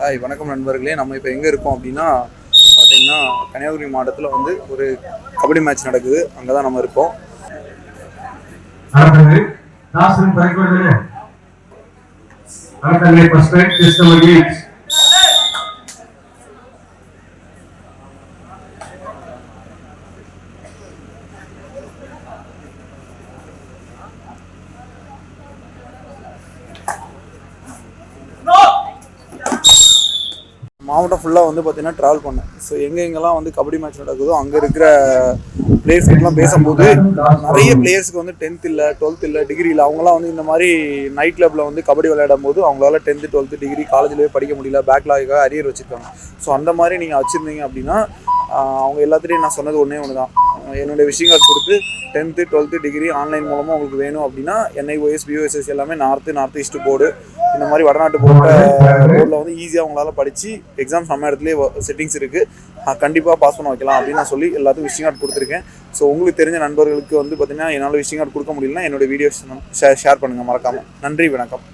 Hi வணக்கம் நண்பர்களே. நம்ம இப்போ எங்கே இருக்கோம் அப்படின்னா பார்த்தீங்கன்னா கன்னியாகுமரி மாவட்டத்தில் வந்து ஒரு கபடி மேட்ச் நடக்குது. அங்கே தான் நம்ம இருக்கோம். மாவட்டம் ஃபுல்லாக வந்து பார்த்தீங்கன்னா ட்ராவல் பண்ணேன். ஸோ எங்கெங்கெல்லாம் வந்து கபடி மேட்ச் நடக்குதோ அங்கே இருக்கிற பிளேயர்ஸ்கிட்டலாம் பேசும்போது நிறைய பிளேயர்ஸுக்கு வந்து 10th இல்லை, 12th இல்லை, டிகிரி இல்லை. அவங்களாம் வந்து இந்த மாதிரி நைட் கிளப்பில் வந்து கபடி விளையாடும் போது அவங்களால 10th, 12th டிகிரி காலேஜ்லேயே படிக்க முடியல, பேக்லாகாக அரியர் வச்சுருக்காங்க. ஸோ அந்த மாதிரி நீங்கள் வச்சுருந்தீங்க அப்படின்னா அவங்க எல்லாத்துலேயும் நான் சொன்னது ஒன்று தான். என்னுடைய விஷிங் கார்டு கொடுத்து 10th, 12th டிகிரி ஆன்லைன் மூலமாக உங்களுக்கு வேணும் அப்படின்னா NIOS, BOSS எல்லாமே நார்த் ஈஸ்ட் போர்டு இந்த மாதிரி வடநாட்டு போர்டில் வந்து ஈஸியாக உங்களால் படித்து எக்ஸாம்ஸ் நம்ம இடத்துலேயே செட்டிங்ஸ் இருக்குது, கண்டிப்பாக பாஸ் பண்ண வைக்கலாம் அப்படின்னு நான் சொல்லி எல்லாத்துக்கும் விஷிங் கார்டு கொடுத்துருக்கேன். ஸோ உங்களுக்கு தெரிஞ்ச நண்பர்களுக்கு வந்து பார்த்திங்கன்னா என்னால் விஷிங் கார்டு கொடுக்க முடியலன்னா என்னோடய வீடியோஸ் ஷேர் பண்ணுங்கள் மறக்காமல். நன்றி, வணக்கம்.